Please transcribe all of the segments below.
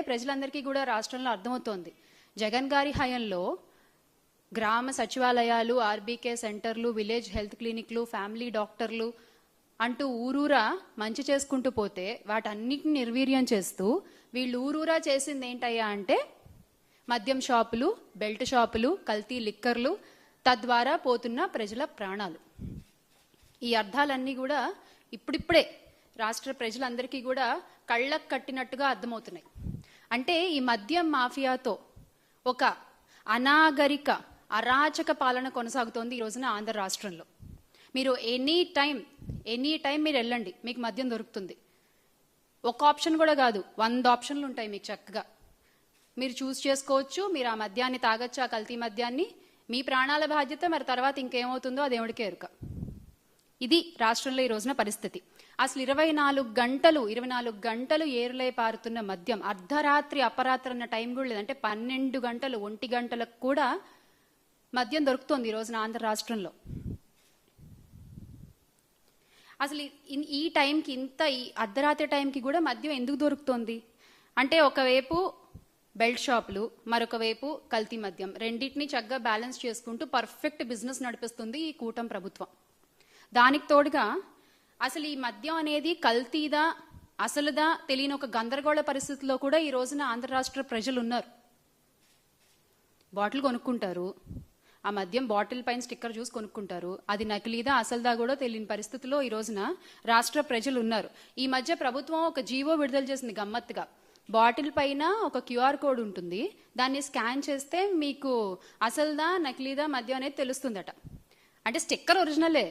ప్రజలందరికీ కూడా రాష్ట్రంలో అర్థమవుతోంది. జగన్ గారి హయాంలో గ్రామ సచివాలయాలు, ఆర్బీకే సెంటర్లు, విలేజ్ హెల్త్ క్లినిక్లు, ఫ్యామిలీ డాక్టర్లు అంటూ ఊరూరా మంచి చేసుకుంటూ పోతే వాటన్నిటిని నిర్వీర్యం చేస్తూ వీళ్ళు ఊరూరా చేసింది ఏంటయ్యా అంటే మద్యం షాపులు, బెల్ట్ షాపులు, కల్తీ లిక్కర్లు, తద్వారా పోతున్న ప్రజల ప్రాణాలు. ఈ అర్థాలన్నీ కూడా ఇప్పుడిప్పుడే రాష్ట్ర ప్రజలందరికీ కూడా కళ్ళకు కట్టినట్టుగా అర్థమవుతున్నాయి. అంటే ఈ మద్యం మాఫియాతో ఒక అనాగరిక అరాచక పాలన కొనసాగుతోంది ఈ రోజున ఆంధ్ర రాష్ట్రంలో. మీరు ఎనీ టైం మీరు వెళ్ళండి, మీకు మద్యం దొరుకుతుంది. ఒక ఆప్షన్ కూడా కాదు, 100 ఆప్షన్లు ఉంటాయి మీకు చక్కగా. మీరు చూస్ చేసుకోవచ్చు, మీరు ఆ మద్యాన్ని తాగొచ్చు, ఆ కల్తీ మద్యాన్ని. మీ ప్రాణాల బాధ్యత, మరి తర్వాత ఇంకేమవుతుందో ఆ దేవుడికే ఎరుక. ఇది రాష్ట్రంలో ఈ రోజున పరిస్థితి. అసలు 24 గంటలు ఏరులై పారుతున్న మద్యం, అర్ధరాత్రి అపరాత్రి అన్న టైం కూడా లేదు, అంటే 12 గంటలు 1 గంటలకు కూడా మద్యం దొరుకుతోంది ఈ రోజున ఆంధ్ర రాష్ట్రంలో. అసలు ఈ టైంకి, ఈ అర్ధరాత్రి టైంకి కూడా మద్యం ఎందుకు దొరుకుతోంది అంటే, ఒకవైపు బెల్ట్ షాపులు, మరొక వైపు కల్తీ మద్యం, రెండింటినీ చక్కగా బ్యాలెన్స్ చేసుకుంటూ పర్ఫెక్ట్ బిజినెస్ నడిపిస్తుంది ఈ కూటమి ప్రభుత్వం. దానికి తోడుగా అసలు ఈ మద్యం అనేది కల్తీదా అసలుదా తెలియని ఒక గందరగోళ పరిస్థితిలో కూడా ఈ రోజున ఆంధ్ర రాష్ట్ర ప్రజలు ఉన్నారు. బాటిల్ కొనుక్కుంటారు, ఆ మద్యం బాటిల్ పైన స్టిక్కర్ చూసి కొనుక్కుంటారు, అది నకిలీదా అసలుదా కూడా తెలియని పరిస్థితిలో ఈ రోజున రాష్ట్ర ప్రజలు ఉన్నారు. ఈ మధ్య ప్రభుత్వం ఒక జీవో విడుదల చేసింది గమ్మత్తుగా. బాటిల్ పైన ఒక క్యూఆర్ కోడ్ ఉంటుంది, దాన్ని స్కాన్ చేస్తే మీకు అసలుదా నకిలీదా మద్యం అనేది తెలుస్తుందట. అంటే స్టిక్కర్ ఒరిజినలే,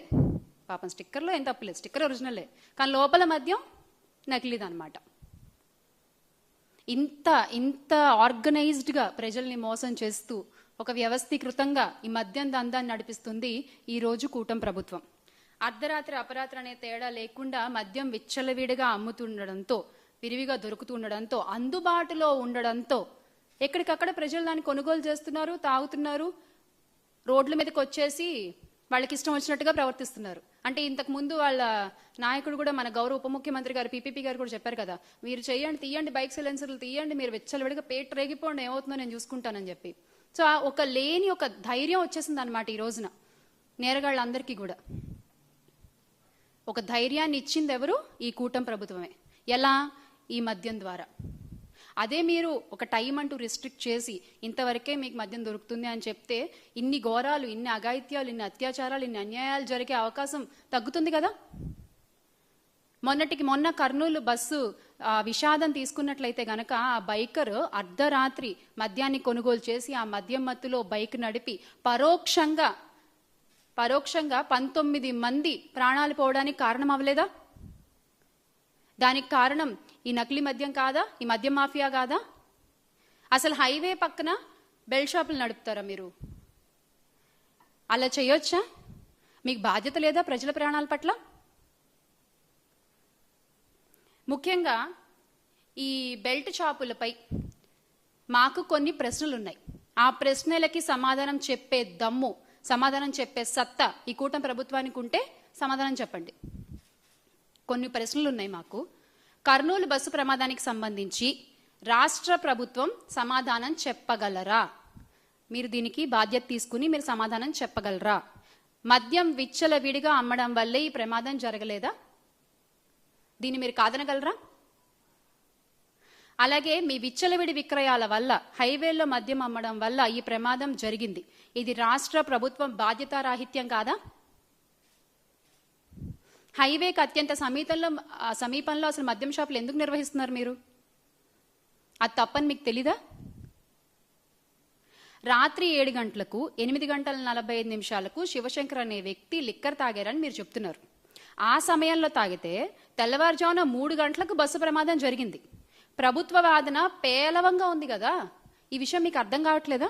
పాపం స్టిక్కర్లో ఏం తప్పలేదు, స్టిక్కర్ ఒరిజినలే, కానీ లోపల మద్యం నకిలీదా అనమాట. ఇంత ఆర్గనైజ్డ్గా ప్రజల్ని మోసం చేస్తూ ఒక వ్యవస్థీకృతంగా ఈ మద్యం దందాన్ని నడిపిస్తుంది ఈ రోజు కూటమి ప్రభుత్వం. అర్ధరాత్రి అపరాత్రి అనే తేడా లేకుండా మద్యం విచ్చలవిడిగా అమ్ముతుండడంతో, విరివిగా దొరుకుతుండడంతో, అందుబాటులో ఉండడంతో ఎక్కడికక్కడ ప్రజలు దాన్ని కొనుగోలు చేస్తున్నారు, తాగుతున్నారు, రోడ్ల మీదకి వచ్చేసి వాళ్ళకి ఇష్టం వచ్చినట్టుగా ప్రవర్తిస్తున్నారు. అంటే ఇంతకు ముందు వాళ్ళ నాయకుడు కూడా, మన గౌరవ ఉప ముఖ్యమంత్రి గారు పీపీపీ గారు కూడా చెప్పారు కదా, మీరు తీయండి బైక్ సైలెన్సర్లు తీయండి, మీరు విచ్చలవిడిగా పేట రేగిపోండి, ఏమవుతుందో నేను చూసుకుంటానని చెప్పి. సో ఒక ధైర్యం వచ్చేసింది అనమాట ఈ రోజున నేరగాళ్ళందరికీ కూడా. ఒక ధైర్యాన్ని ఇచ్చింది ఎవరు? ఈ కూటమి ప్రభుత్వమే. ఎలా? ఈ మద్యం ద్వారా. అదే మీరు ఒక టైం అంటూ రిస్ట్రిక్ట్ చేసి ఇంతవరకే మీకు మద్యం దొరుకుతుంది అని చెప్తే ఇన్ని ఘోరాలు, ఇన్ని అఘాయిత్యాలు, ఇన్ని అత్యాచారాలు, ఇన్ని అన్యాయాలు జరిగే అవకాశం తగ్గుతుంది కదా. మొన్న కర్నూలు బస్సు విషాదం తీసుకున్నట్లయితే గనక, ఆ బైకర్ అర్ధరాత్రి మద్యాన్ని కొనుగోలు చేసి ఆ మద్యం మత్తులో బైక్ నడిపి పరోక్షంగా 19 మంది ప్రాణాలు పోవడానికి కారణం అవ్వలేదా? దానికి కారణం ఈ నకిలీ మద్యం కాదా? ఈ మద్యం మాఫియా కాదా? అసలు హైవే పక్కన బెల్ట్ షాపులు నడుపుతారా మీరు? అలా చేయొచ్చా? మీకు బాధ్యత లేదా ప్రజల ప్రాణాల పట్ల? ముఖ్యంగా ఈ బెల్ట్ షాపులపై మాకు కొన్ని ప్రశ్నలు ఉన్నాయి. ఆ ప్రశ్నలకి సమాధానం చెప్పే దమ్ము, సమాధానం చెప్పే సత్తా ఈ కూటమి ప్రభుత్వానికి ఉంటే సమాధానం చెప్పండి. కొన్ని ప్రశ్నలు ఉన్నాయి మాకు. కర్నూలు బస్సు ప్రమాదానికి సంబంధించి రాష్ట్ర ప్రభుత్వం సమాధానం చెప్పగలరా? మీరు దీనికి బాధ్యత తీసుకుని మీరు సమాధానం చెప్పగలరా? మద్యం విచ్చలవిడిగా అమ్మడం వల్లే ఈ ప్రమాదం జరగలేదా? దీన్ని మీరు కాదనగలరా? అలాగే మీ విచ్చలవిడి విక్రయాల వల్ల, హైవేల్లో మద్యం అమ్మడం వల్ల ఈ ప్రమాదం జరిగింది. ఇది రాష్ట్ర ప్రభుత్వం బాధ్యతారాహిత్యం కాదా? హైవేకి అత్యంత సమీపంలో అసలు మద్యం షాపులు ఎందుకు నిర్వహిస్తున్నారు మీరు? అది తప్పని మీకు తెలీదా? రాత్రి 7 గంటలకు 8 గంటల 45 నిమిషాలకు శివశంకర్ అనే వ్యక్తి లిక్కర్ తాగారని మీరు చెప్తున్నారు. ఆ సమయంలో తాగితే తెల్లవారుజామున 3 గంటలకు బస్సు ప్రమాదం జరిగింది. ప్రభుత్వ వాదన పేలవంగా ఉంది కదా. ఈ విషయం మీకు అర్థం కావట్లేదా?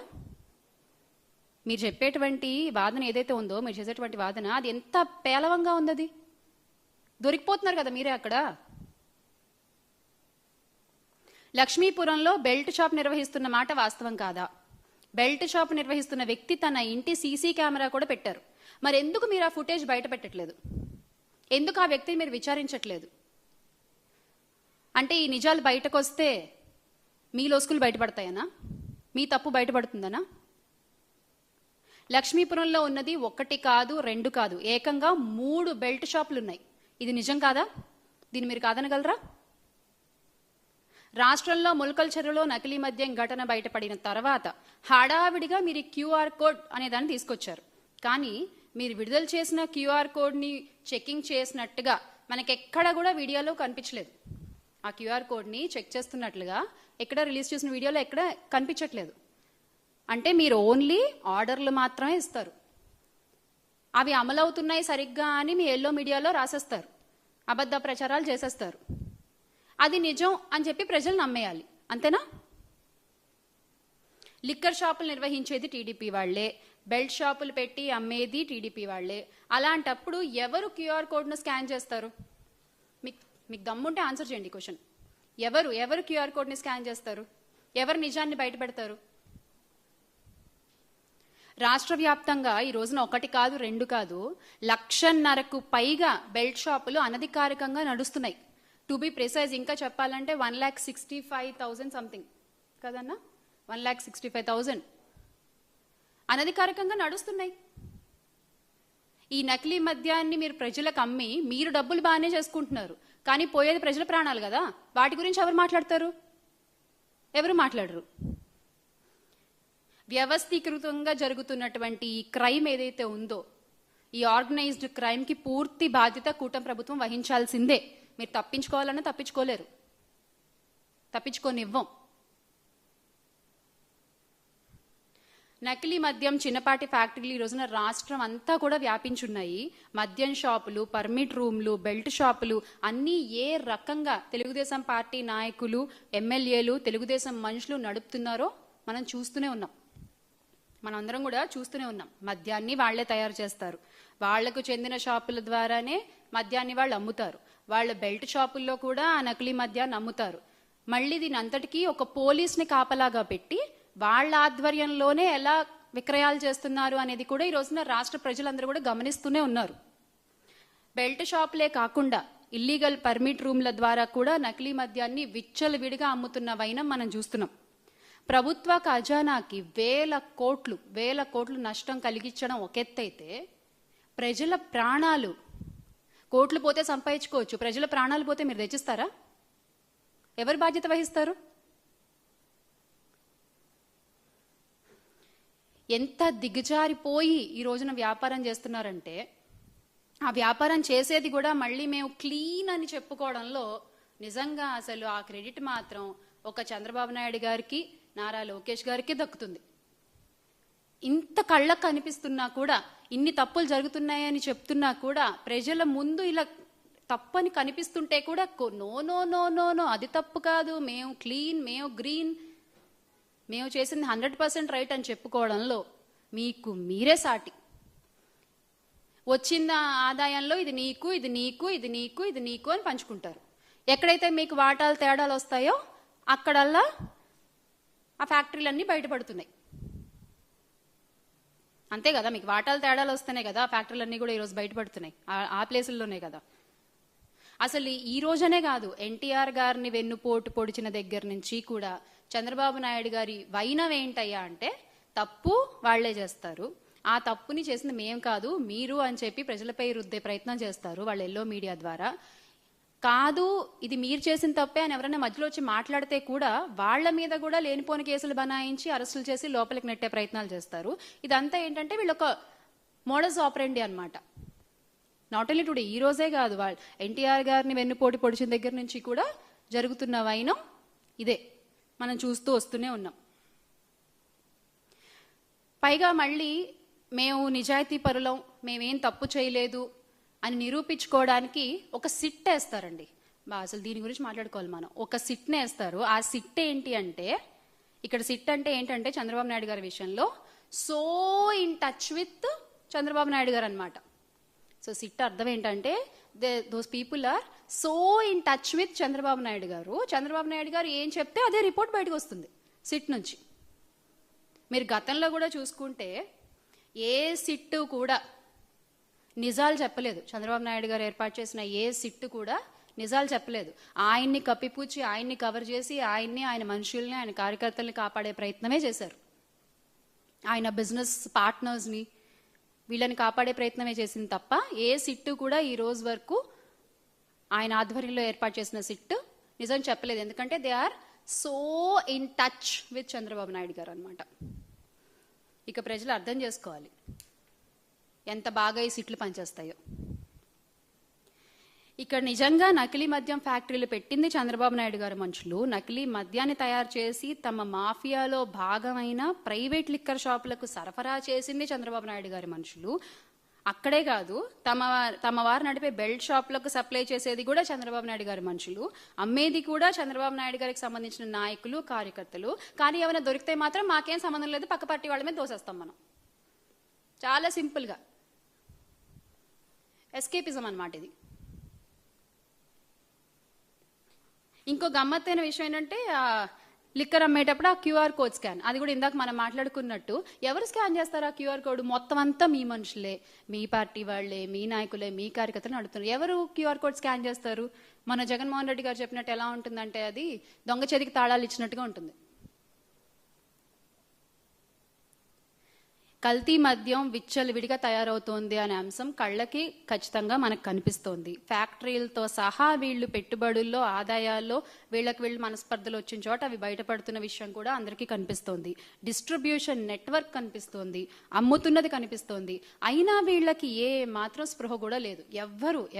మీరు చెప్పేటువంటి వాదన ఏదైతే ఉందో, మీరు చేసేటువంటి వాదన, అది ఎంత పేలవంగా ఉంది. అది దొరికిపోతున్నారు కదా మీరే అక్కడ. లక్ష్మీపురంలో బెల్ట్ షాప్ నిర్వహిస్తున్న మాట వాస్తవం కాదా? బెల్ట్ షాప్ నిర్వహిస్తున్న వ్యక్తి తన ఇంటి సీసీ కెమెరా కూడా పెట్టారు. మరి ఎందుకు మీరు ఆ ఫుటేజ్ బయట పెట్టట్లేదు? ఎందుకు ఆ వ్యక్తిని మీరు విచారించట్లేదు? అంటే ఈ నిజాలు బయటకు వస్తే మీ లొసుకులు బయటపడతాయనా? మీ తప్పు బయటపడుతుందనా? లక్ష్మీపురంలో ఉన్నది 1 కాదు 2 కాదు, ఏకంగా 3 బెల్ట్ షాపులు ఉన్నాయి. ఇది నిజం కాదా? దీన్ని మీరు కాదనగలరా? రాష్ట్రంలో ములకల్ చెరువులో నకిలీ మద్యం ఘటన బయటపడిన తర్వాత హడావిడిగా మీరు QR కోడ్ అనే దాన్ని తీసుకొచ్చారు. కానీ మీరు విడుదల చేసిన QR కోడ్ని చెకింగ్ చేసినట్టుగా మనకెక్కడ కూడా వీడియోలో కనిపించలేదు. ఆ QR కోడ్ని చెక్ చేస్తున్నట్లుగా ఎక్కడ రిలీజ్ చేసిన వీడియోలో ఎక్కడ కనిపించట్లేదు. అంటే మీరు ఓన్లీ ఆర్డర్లు మాత్రమే ఇస్తారు, అవి అమలవుతున్నాయి సరిగ్గా అని మీ ఎల్లో మీడియాలో రాసేస్తారు, అబద్ధ ప్రచారాలు చేసేస్తారు. అది నిజం అని చెప్పి ప్రజలు నమ్మేయాలి, అంతేనా? లిక్కర్ షాపులు నిర్వహించేది టీడీపీ వాళ్లే, బెల్ట్ షాపులు పెట్టి అమ్మేది టీడీపీ వాళ్లే. అలాంటప్పుడు ఎవరు QR కోడ్ను స్కాన్ చేస్తారు? మీకు దమ్ముంటే ఆన్సర్ చేయండి క్వశ్చన్. ఎవరు QR కోడ్ని స్కాన్ చేస్తారు? ఎవరు నిజాన్ని బయట పెడతారు? రాష్ట్ర వ్యాప్తంగా ఈ రోజున 1 కాదు 2 కాదు, 1,50,000కు పైగా బెల్ట్ షాపులు అనధికారికంగా నడుస్తున్నాయి. టు బి ప్రిసైజ్, ఇంకా చెప్పాలంటే 1,65,000 సంథింగ్ కదన్నా, 1,65,000 అనధికారికంగా నడుస్తున్నాయి. ఈ నకిలీ మద్యాన్ని మీరు ప్రజలకు అమ్మి మీరు డబ్బులు బాగానే చేసుకుంటున్నారు, కానీ పోయేది ప్రజల ప్రాణాలు కదా. వాటి గురించి ఎవరు మాట్లాడతారు? ఎవరు మాట్లాడరు. వ్యవస్థీకృతంగా జరుగుతున్నటువంటి ఈ క్రైమ్ ఏదైతే ఉందో, ఈ ఆర్గనైజ్డ్ క్రైమ్కి పూర్తి బాధ్యత కూటమి ప్రభుత్వం వహించాల్సిందే. మీరు తప్పించుకోవాలన్నా తప్పించుకోలేరు, తప్పించుకోనివ్వం. నకిలీ మద్యం చిన్నపాటి ఫ్యాక్టరీలు ఈ రోజున రాష్ట్రం అంతా కూడా వ్యాపించున్నాయి. మద్యం షాపులు, పర్మిట్ రూమ్లు, బెల్ట్ షాపులు అన్నీ ఏ రకంగా తెలుగుదేశం పార్టీ నాయకులు, ఎమ్మెల్యేలు, తెలుగుదేశం మనుషులు నడుపుతున్నారో మనం చూస్తూనే ఉన్నాం. మనందరం కూడా చూస్తూనే ఉన్నాం. మద్యాన్ని వాళ్లే తయారు చేస్తారు, వాళ్లకు చెందిన షాపుల ద్వారానే మద్యాన్ని వాళ్ళు అమ్ముతారు. వాళ్ళ బెల్ట్ షాపుల్లో కూడా ఆ నకిలీ మద్యాన్ని అమ్ముతారు. మళ్ళీ దీని అంతటికీ ఒక పోలీస్ని కాపలాగా పెట్టి వాళ్ళ ఆధ్వర్యంలోనే ఎలా విక్రయాలు చేస్తున్నారు అనేది కూడా ఈ రోజున రాష్ట్ర ప్రజలందరూ కూడా గమనిస్తూనే ఉన్నారు. బెల్ట్ షాపులే కాకుండా ఇల్లీగల్ పర్మిట్ రూమ్ల ద్వారా కూడా నకిలీ మద్యాన్ని విచ్చలవిడిగా అమ్ముతున్న వైనం మనం చూస్తున్నాం. ప్రభుత్వ ఖజానాకి వేల కోట్లు నష్టం కలిగించడం ఒక ఎత్తైతే, ప్రజల ప్రాణాలు, కోట్లు పోతే సంపాదించుకోవచ్చు, ప్రజల ప్రాణాలు పోతే మీరు తెచ్చిస్తారా? ఎవరు బాధ్యత వహిస్తారు? ఎంత దిగజారిపోయి ఈ రోజున వ్యాపారం చేస్తున్నారంటే, ఆ వ్యాపారం చేసేది కూడా మళ్ళీ మేము క్లీన్ అని చెప్పుకోవడంలో నిజంగా అసలు ఆ క్రెడిట్ మాత్రం ఒక చంద్రబాబు నాయుడు గారికి, నారా లోకేష్ గారికి దక్కుతుంది. ఇంత కళ్ళకు కనిపిస్తున్నా కూడా, ఇన్ని తప్పులు జరుగుతున్నాయని చెప్తున్నా కూడా, ప్రజల ముందు ఇలా తప్పని కనిపిస్తుంటే కూడా no no no no no అది తప్పు కాదు, మేము క్లీన్, మేము గ్రీన్, మేము చేసింది 100% రైట్ అని చెప్పుకోవడంలో మీకు మీరే సాటి. వచ్చిన ఆదాయంలో ఇది నీకు, ఇది నీకు, ఇది నీకు, ఇది నీకు అని పంచుకుంటారు. ఎక్కడైతే మీకు వాటాలు తేడాలు వస్తాయో అక్కడల్లా ఆ ఫ్యాక్టరీలన్నీ బయటపడుతున్నాయి. అంతే కదా, మీకు వాటాలు తేడాలు వస్తేనే కదా ఫ్యాక్టరీలన్నీ కూడా ఈరోజు బయటపడుతున్నాయి, ఆ ప్లేసుల్లోనే కదా. అసలు ఈ రోజనే కాదు, ఎన్టీఆర్ గారిని వెన్నుపోటు పొడిచిన దగ్గర నుంచి కూడా చంద్రబాబు నాయుడు గారి వైనం ఏంటయ్యా అంటే, తప్పు వాళ్లే చేస్తారు, ఆ తప్పుని చేసింది మేం కాదు మీరు అని చెప్పి ప్రజలపై రుద్దే ప్రయత్నం చేస్తారు వాళ్ళ ఎల్లో మీడియా ద్వారా. కాదు ఇది మీరు చేసిన తప్పే అని ఎవరైనా మధ్యలో వచ్చి మాట్లాడితే కూడా వాళ్ళ మీద కూడా లేనిపోని కేసులు బనాయించి అరెస్టులు చేసి లోపలికి నెట్టే ప్రయత్నాలు చేస్తారు. ఇదంతా ఏంటంటే వీళ్ళొక మోడస్ ఆపరెండి అనమాట. నాట్ ఓన్లీ టుడే, ఈ రోజే కాదు, వాళ్ళు ఎన్టీఆర్ గారిని వెన్నుపోటు పొడిచిన దగ్గర నుంచి కూడా జరుగుతున్న వైనం ఇదే మనం చూస్తూ వస్తూనే ఉన్నాం. పైగా మళ్ళీ మేము నిజాయితీ పరులం, మేమేం తప్పు చేయలేదు అని నిరూపించుకోవడానికి ఒక సిట్ వేస్తారండి. అసలు దీని గురించి మాట్లాడుకోవాలి మనం. ఒక సిట్నే వేస్తారు. ఆ సిట్ ఏంటి అంటే, ఇక్కడ సిట్ అంటే ఏంటంటే చంద్రబాబు నాయుడు గారి విషయంలో so in touch with Chandrababu Naidu garu అనమాట. సో సిట్ అర్థం ఏంటంటే, those people are so in touch with Chandrababu Naidu garu. Chandrababu Naidu గారు ఏం చెప్తే అదే రిపోర్ట్ బయటకు వస్తుంది సిట్ నుంచి. మీరు గతంలో కూడా చూసుకుంటే ఏ సిట్టు కూడా నిజాలు చెప్పలేదు. చంద్రబాబు నాయుడు గారు ఏర్పాటు చేసిన ఏ సిట్టు కూడా నిజాలు చెప్పలేదు. ఆయన్ని కప్పిపుచ్చి, ఆయన్ని కవర్ చేసి, ఆయన మనుషుల్ని, ఆయన కార్యకర్తల్ని కాపాడే ప్రయత్నమే చేశారు. ఆయన బిజినెస్ పార్ట్నర్స్ని వీళ్ళని కాపాడే ప్రయత్నమే చేసింది తప్ప ఏ సిట్టు కూడా ఈ రోజు వరకు ఆయన ఆధ్వర్యంలో ఏర్పాటు చేసిన సిట్టు నిజం చెప్పలేదు. ఎందుకంటే they are so in touch with Chandrababu Naidu garu అనమాట. ఇక ప్రజలు అర్థం చేసుకోవాలి ఎంత బాగా ఈ సిట్లు పనిచేస్తాయో. ఇక్కడ నిజంగా నకిలీ మద్యం ఫ్యాక్టరీలు పెట్టింది చంద్రబాబు నాయుడు గారి మనుషులు. నకిలీ మద్యాన్ని తయారు చేసి తమ మాఫియాలో భాగమైన ప్రైవేట్ లిక్కర్ షాపులకు సరఫరా చేసింది చంద్రబాబు నాయుడు గారి మనుషులు. అక్కడే కాదు, తమ వారు నడిపే బెల్ట్ షాపులకు సప్లై చేసేది కూడా చంద్రబాబు నాయుడు గారి మనుషులు, అమ్మేది కూడా చంద్రబాబు నాయుడు గారికి సంబంధించిన నాయకులు, కార్యకర్తలు. కానీ ఏమైనా దొరికితే మాత్రం మాకేం సంబంధం లేదు, పక్క పార్టీ వాళ్ళ మీద దోసేస్తాం మనం. చాలా సింపుల్గా ఎస్కేపిజం అన్నమాట ఇది. ఇంకో గమ్మత్తైన విషయం ఏంటంటే లిక్కర్ అమ్మేటప్పుడు ఆ క్యూఆర్ కోడ్ స్కాన్, అది కూడా ఇందాక మనం మాట్లాడుకున్నట్టు ఎవరు స్కాన్ చేస్తారు ఆ క్యూఆర్ కోడ్? మొత్తం అంతా మీ మనుషులే, మీ పార్టీ వాళ్ళే, మీ నాయకులే, మీ కార్యకర్తలు నడుపుతున్నారు. ఎవరు క్యూఆర్ కోడ్ స్కాన్ చేస్తారు? మన జగన్మోహన్ రెడ్డి గారు చెప్పినట్టు ఎలా ఉంటుందంటే అది దొంగ చేతికి తాళాలు ఇచ్చినట్టుగా ఉంటుంది. కల్తీ మద్యం విచ్చలవిడిగా తయారవుతోంది అనే అంశం కళ్ళకి ఖచ్చితంగా మనకు కనిపిస్తోంది. ఫ్యాక్టరీలతో సహా వీళ్ళు పెట్టుబడుల్లో, ఆదాయాల్లో వీళ్ళు మనస్పర్ధలు వచ్చిన చోట అవి బయటపడుతున్న విషయం కూడా అందరికీ కనిపిస్తోంది. డిస్ట్రిబ్యూషన్ నెట్వర్క్ కనిపిస్తోంది, అమ్ముతున్నది కనిపిస్తోంది. అయినా వీళ్ళకి ఏ మాత్రం స్పృహ కూడా లేదు.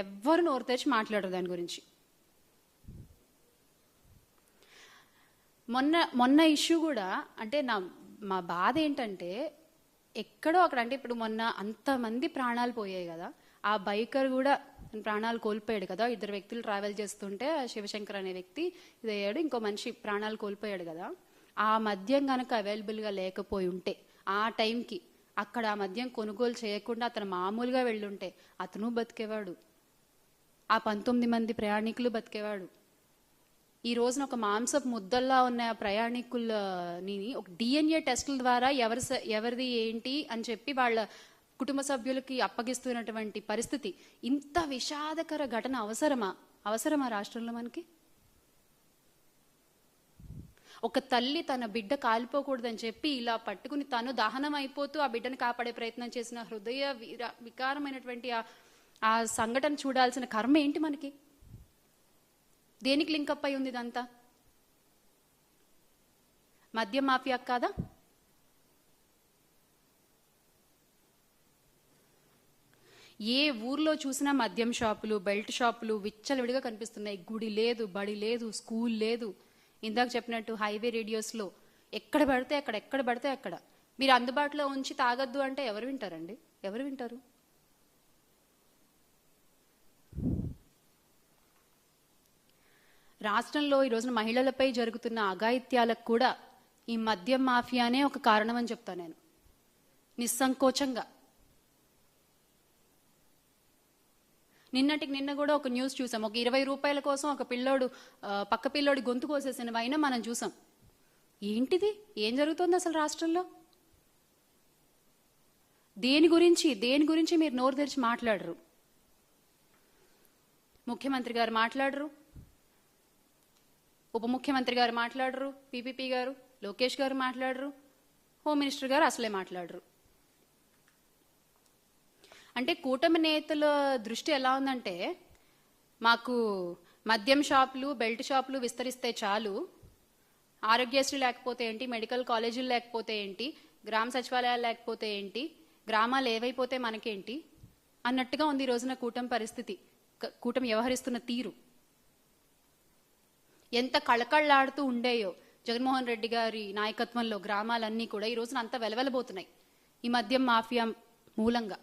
ఎవ్వరు నోరు తెచ్చి మాట్లాడరు దాని గురించి. మొన్న ఇష్యూ కూడా అంటే మా బాధ ఏంటంటే ఎక్కడో అక్కడ, అంటే ఇప్పుడు మొన్న అంతమంది ప్రాణాలు పోయాయి కదా, ఆ బైకర్ కూడా ప్రాణాలు కోల్పోయాడు కదా. 2 వ్యక్తులు ట్రావెల్ చేస్తుంటే శివశంకర్ అనే వ్యక్తి ఇదయ్యాడు, ఇంకో మనిషి ప్రాణాలు కోల్పోయాడు కదా. ఆ మద్యం కనుక అవైలబుల్గా లేకపోయి ఉంటే, ఆ టైంకి అక్కడ ఆ మద్యం కొనుగోలు చేయకుండా అతను మామూలుగా వెళ్ళుంటే అతను బతికేవాడు, ఆ 19 మంది ప్రయాణికులు బతికేవాడు. ఈ రోజున ఒక మాంసపు ముద్దల్లా ఉన్న ప్రయాణికులని ఒక డిఎన్ఏ టెస్టుల ద్వారా ఎవరిది ఏంటి అని చెప్పి వాళ్ళ కుటుంబ సభ్యులకి అప్పగిస్తున్నటువంటి పరిస్థితి. ఇంత విషాదకర ఘటన అవసరమా రాష్ట్రంలో మనకి? ఒక తల్లి తన బిడ్డ కాలిపోకూడదని చెప్పి ఇలా పట్టుకుని తను దహనం అయిపోతూ ఆ బిడ్డను కాపాడే ప్రయత్నం చేసిన హృదయ వికారమైనటువంటి ఆ సంఘటన చూడాల్సిన కర్మ ఏంటి మనకి? దేనికి లింకప్ అయి ఉంది ఇదంతా? మద్యం మాఫియా కాదా? ఏ ఊర్లో చూసినా మద్యం షాపులు, బెల్ట్ షాపులు విచ్చలవిడిగా కనిపిస్తున్నాయి. గుడి లేదు, బడి లేదు, స్కూల్ లేదు. ఇందాక చెప్పినట్టు హైవే రేడియోస్లో ఎక్కడ పడితే అక్కడ మీరు అందుబాటులో ఉంచి తాగొద్దు అంటే ఎవరు వింటారండి? ఎవరు వింటారు? రాష్ట్రంలో ఈ రోజున మహిళలపై జరుగుతున్న అఘాయిత్యాలకు కూడా ఈ మద్యం మాఫియానే ఒక కారణం అని చెప్తాను నేను నిస్సంకోచంగా. నిన్న కూడా ఒక న్యూస్ చూసాం. ఒక 20 రూపాయల కోసం ఒక పిల్లోడు పక్క పిల్లోడి గొంతు కోసేసిన వైన మనం చూసాం. ఏంటిది? ఏం జరుగుతుంది అసలు రాష్ట్రంలో? దేని గురించి మీరు నోరు తెరిచి మాట్లాడరు. ముఖ్యమంత్రి గారు మాట్లాడరు, ఉప ముఖ్యమంత్రి గారు మాట్లాడరు, పీపీపీ గారు, లోకేష్ గారు మాట్లాడరు, హోమ్ మినిస్టర్ గారు అసలే మాట్లాడరు. అంటే కూటమి నేతల దృష్టి ఎలా ఉందంటే, మాకు మద్యం షాపులు, బెల్ట్ షాపులు విస్తరిస్తే చాలు, ఆరోగ్యశ్రీ లేకపోతే ఏంటి, మెడికల్ కాలేజీలు లేకపోతే ఏంటి, గ్రామ సచివాలయాలు లేకపోతే ఏంటి, గ్రామాలు ఏవైపోతే మనకేంటి అన్నట్టుగా ఉంది ఈ రోజున కూటమి పరిస్థితి, కూటమి వ్యవహరిస్తున్న తీరు. ఎంత కళకళలాడుతూ ఉండేయో జగన్మోహన్ రెడ్డి గారి నాయకత్వంలో గ్రామాలన్నీ కూడా ఈ రోజున అంత వెలవెలబోతున్నాయి ఈ మద్యం మాఫియా మూలంగా.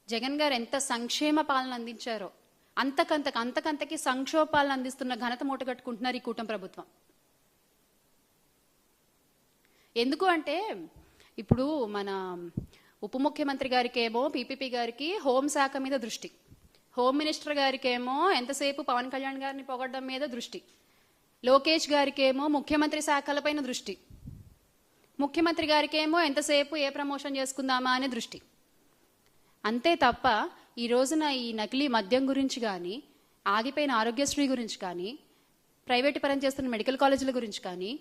జగన్ గారు ఎంత సంక్షేమ పాలన అందించారో అంతకంతకి సంక్షోభ పాలన అందిస్తున్న ఘనత మూటగట్టుకుంటున్నారు ఈ కూటమి ప్రభుత్వం. ఎందుకు అంటే ఇప్పుడు మన ఉప ముఖ్యమంత్రి గారికేమో, పీపీపీ గారికి హోంశాఖ మీద దృష్టి, హోమ్ మినిస్టర్ గారికేమో ఎంతసేపు పవన్ కళ్యాణ్ గారిని పొగడ్డం మీద దృష్టి, లోకేష్ గారికేమో ముఖ్యమంత్రి శాఖలపైన దృష్టి, ముఖ్యమంత్రి గారికేమో ఎంతసేపు ఏ ప్రమోషన్ చేసుకుందామా అనే దృష్టి. అంతే తప్ప ఈ రోజున ఈ నకిలీ మద్యం గురించి కానీ, ఆగిపోయిన ఆరోగ్యశ్రీ గురించి కానీ, ప్రైవేటు పరం చేస్తున్న మెడికల్ కాలేజీల గురించి కానీ,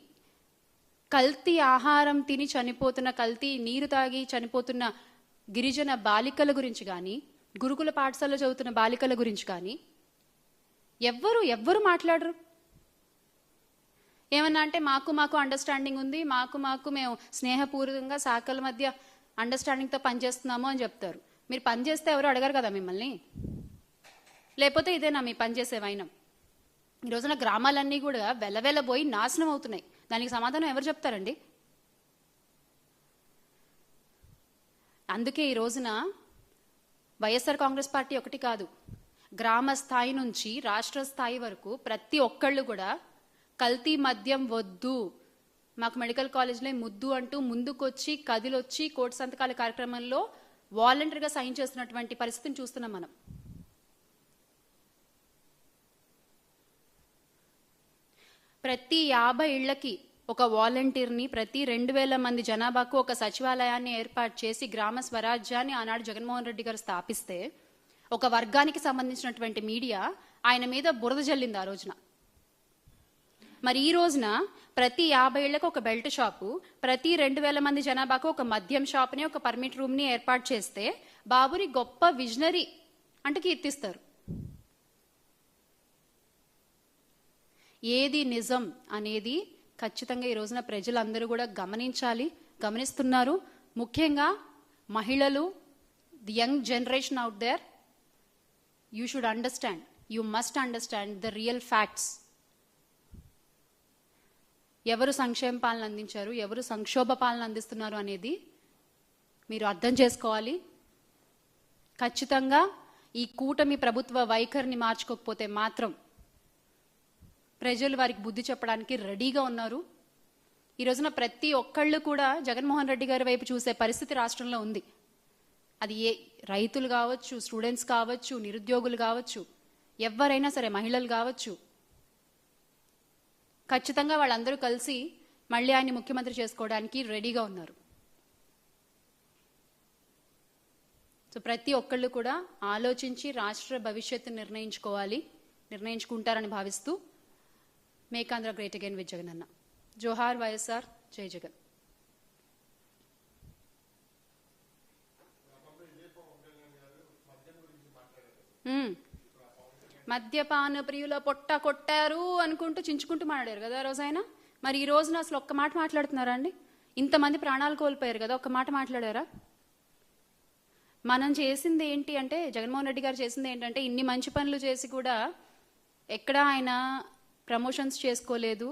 కల్తీ ఆహారం తిని చనిపోతున్న, కల్తీ నీరు తాగి చనిపోతున్న గిరిజన బాలికల గురించి కానీ, గురుకుల పాఠశాలలో చదువుతున్న బాలికల గురించి కానీ ఎవ్వరు మాట్లాడరు. ఏమన్నా అంటే మాకు అండర్స్టాండింగ్ ఉంది, మాకు మేము స్నేహపూర్వకంగా శాఖల మధ్య అండర్స్టాండింగ్తో పనిచేస్తున్నాము అని చెప్తారు. మీరు పని చేస్తే ఎవరు అడగరు కదా మిమ్మల్ని. లేకపోతే ఇదేనా మీ పనిచేసే వైనం? ఈ రోజున గ్రామాలన్నీ కూడా వెలవెలబోయి నాశనం అవుతున్నాయి. దానికి సమాధానం ఎవరు చెప్తారండి? అందుకే ఈ రోజున వైఎస్ఆర్ కాంగ్రెస్ పార్టీ ఒకటి కాదు, గ్రామ స్థాయి నుంచి రాష్ట్ర స్థాయి వరకు ప్రతి ఒక్కళ్ళు కూడా కల్తీ మద్యం వద్దు, మాకు మెడికల్ కాలేజ్లో ముద్దు అంటూ ముందుకొచ్చి కదిలొచ్చి కోటి సంతకాల కార్యక్రమంలో వాలంటరీగా సైన్ చేస్తున్నటువంటి పరిస్థితిని చూస్తున్నాం మనం. ప్రతి 50 ఇళ్లకి ఒక వాలంటీర్ని, ప్రతి 2000 మంది జనాభాకు ఒక సచివాలయాన్ని ఏర్పాటు చేసి గ్రామ స్వరాజ్యాన్ని ఆనాడు జగన్మోహన్ రెడ్డి గారు స్థాపిస్తే ఒక వర్గానికి సంబంధించినటువంటి మీడియా ఆయన మీద బురద జల్లింది ఆ రోజున. మరి ఈ రోజున ప్రతి 50 ఇళ్లకు ఒక బెల్ట్ షాపు, ప్రతి 2000 మంది జనాభాకు ఒక మద్యం షాప్ని, ఒక పర్మిట్ రూమ్ని ఏర్పాటు చేస్తే బాబుని గొప్ప విజనరీ అంటే కీర్తిస్తారు. ఏది నిజం అనేది ఖచ్చితంగా ఈ రోజున ప్రజలందరూ కూడా గమనిస్తున్నారు. ముఖ్యంగా మహిళలు, the young generation out there, you should understand, you must understand the real facts. ఎవరు సంక్షేమ పాలన అందించారు, ఎవరు సంక్షోభ పాలన అందిస్తున్నారు అనేది మీరు అర్థం చేసుకోవాలి. ఖచ్చితంగా ఈ కూటమి ప్రభుత్వ వైఖరిని మార్చుకోకపోతే మాత్రం ప్రజలు వారికి బుద్ధి చెప్పడానికి రెడీగా ఉన్నారు. ఈ రోజున ప్రతి ఒక్కళ్ళు కూడా జగన్మోహన్ రెడ్డి గారి వైపు చూసే పరిస్థితి రాష్ట్రంలో ఉంది. అది రైతులు కావచ్చు, స్టూడెంట్స్ కావచ్చు, నిరుద్యోగులు కావచ్చు, ఎవరైనా సరే, మహిళలు కావచ్చు, ఖచ్చితంగా వాళ్ళందరూ కలిసి మళ్ళీ ఆయన్ని ముఖ్యమంత్రి చేసుకోవడానికి రెడీగా ఉన్నారు. సో ప్రతి ఒక్కళ్ళు కూడా ఆలోచించి రాష్ట్ర భవిష్యత్తు నిర్ణయించుకుంటారని భావిస్తూ make Andhra great again with Jagan అన్న. జోహార్ వైఎస్ఆర్, జై జగన్. మద్యపాన ప్రియుల పొట్ట కొట్టారు అనుకుంటూ చించుకుంటూ మాట్లాడారు కదా ఆ రోజు ఆయన. మరి ఈ రోజున అసలు ఒక్క మాట మాట్లాడుతున్నారా అండి? ఇంతమంది ప్రాణాలు కోల్పోయారు కదా, ఒక్క మాట మాట్లాడారా? మనం చేసింది ఏంటి అంటే, జగన్మోహన్ రెడ్డి గారు చేసింది ఏంటంటే, ఇన్ని మంచి పనులు చేసి కూడా ఎక్కడా ఆయన ప్రమోషన్స్ చేసుకోలేదు.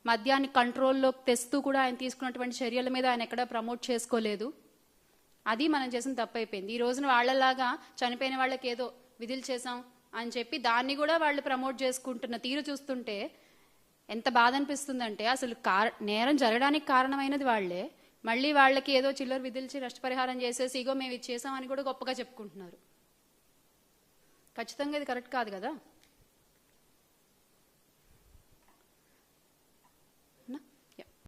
మద్యాన్ని కంట్రోల్లోకి తెస్తూ కూడా ఆయన తీసుకున్నటువంటి చర్యల మీద ఆయన ఎక్కడా ప్రమోట్ చేసుకోలేదు. అది మనం చేసిన తప్పు అయిపోయింది. ఈ రోజున వాళ్ళలాగా చనిపోయిన వాళ్ళకి ఏదో విధులు చేసాం అని చెప్పి దాన్ని కూడా వాళ్ళు ప్రమోట్ చేసుకుంటున్న తీరు చూస్తుంటే ఎంత బాధ అనిపిస్తుందంటే, అసలు నేరం జరగడానికి కారణమైనది వాళ్లే, మళ్ళీ వాళ్ళకి ఏదో చిల్లర విధిల్చి నష్టపరిహారం చేసేసి ఇగో మేము ఇది చేసామని కూడా గొప్పగా చెప్పుకుంటున్నారు. ఖచ్చితంగా ఇది కరెక్ట్ కాదు కదా.